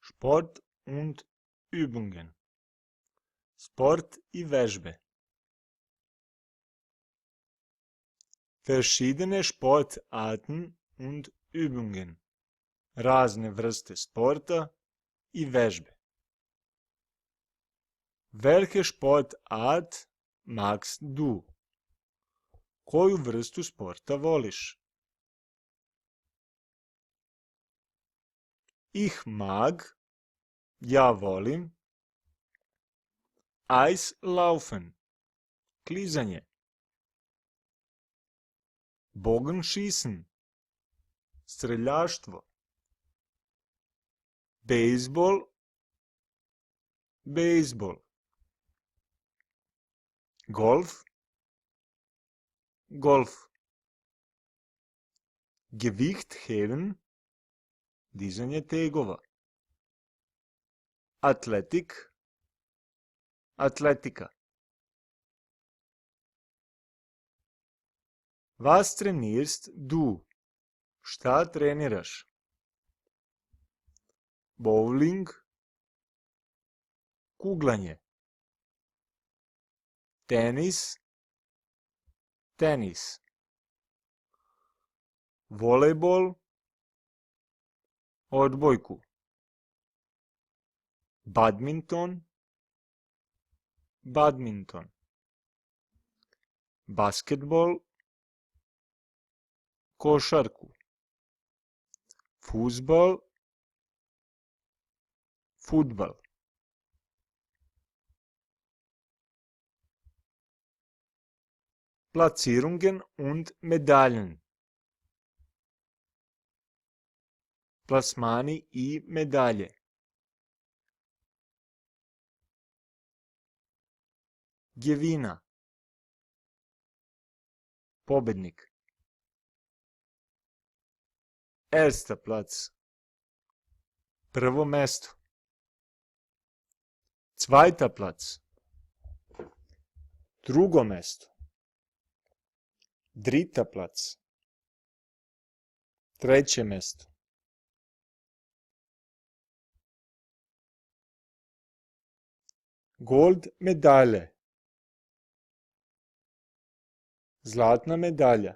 Sport und Übungen. Sport i vežbe. Verschiedene Sportarten und Übungen. Razne vrste sporta i vežbe. Welche Sportart magst du? Koju vrstu sporta voliš? Ich mag, ja volim, Eislaufen, klizanje. Bogenschießen, streljaštvo. Bejzbol, bejzbol. Golf, golf. Gewichtheben, dizanje tegova. Atletik, atletika. Was trainierst du? Šta treniraš? Bowling, kuglanje. Tenis, tenis. Volejbol, odbojku. Badminton, badminton. Basketbol, košarku. Fuzbal, fudbal. Platzierungen und Medaillen. Plasmani i medalje. Gewinner, pobednik. Erster Platz, prvo mesto. Zweiter Platz, drugo mesto. Dritter Platz, treće mesto. Gold medalje, zlatna medalja.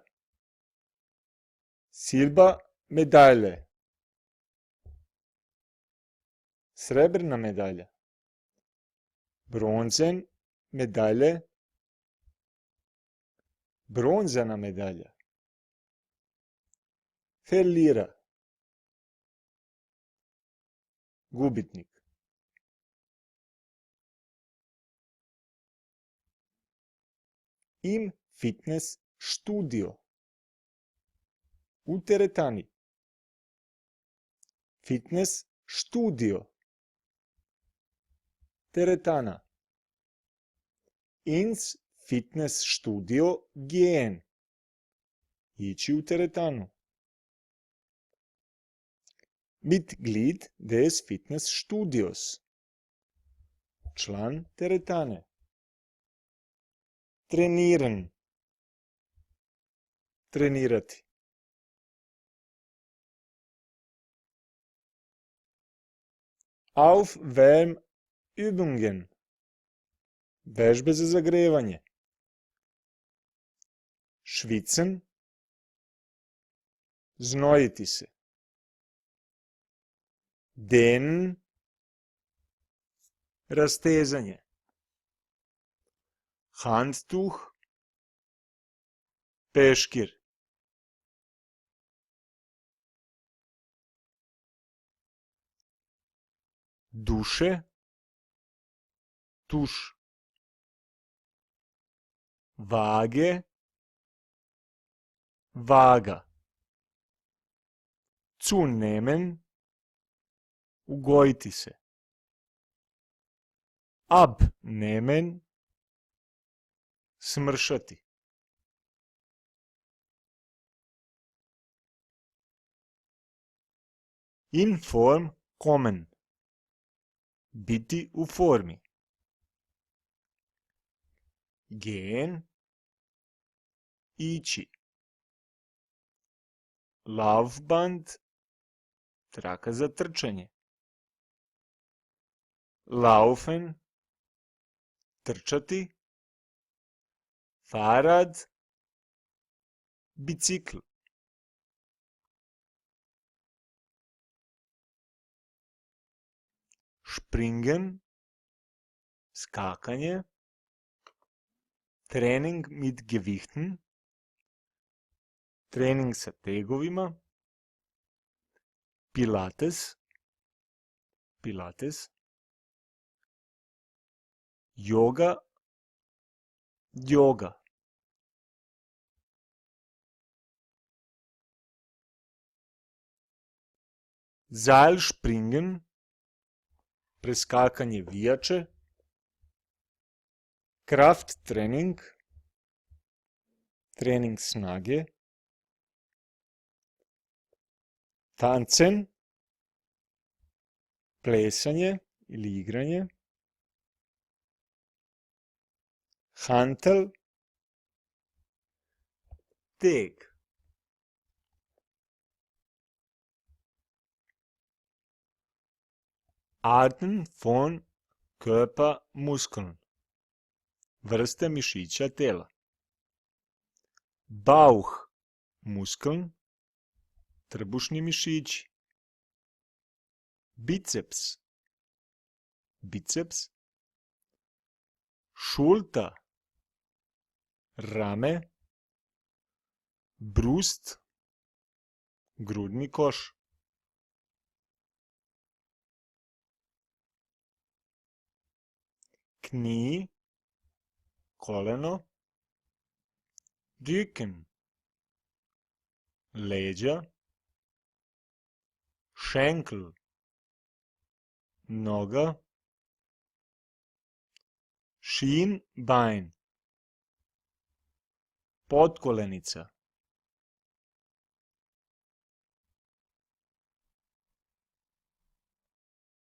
Silber medalje, srebrna medalja. Bronzen medalje, bronzana medalja. Verlierer, gubitnik. Im Fitnessstudio, u teretani. Fitnessstudio, teretana. Ins Fitnessstudio gehen, ići u teretanu. Mitglied des Fitnessstudios, član teretane. Trainieren, trenirati. Aufwärmübungen, vežbe za zagrevanje. Schwitzen, znojiti se. Dehnen, rastezanje. Handtuch, peškir. Duše, tuš. Vage, vaga. Zunehmen, ugojiti se. Abnehmen, smršati. In Form kommen, biti u formi. Gehen, ići. Laufband, traka za trčanje. laufen, trčati, Fahrrad, bicikl. Springen, skakanje, trening mit Gewichten, trening sa tegovima, Pilates, yoga, yoga. Seilspringen, preskakanje vijače, Krafttrening, trening snage, tanzen, plesanje ili igranje, hantel, teg. Arten von Körpermuskeln, vrste mišića tela. Bauchmuskeln, trbušni mišići. Biceps, Schulter, rame, Brust, grudni koš. Knie, koleno, Rücken, leđa, Schenkel, noga, Schienbein, podkolenica.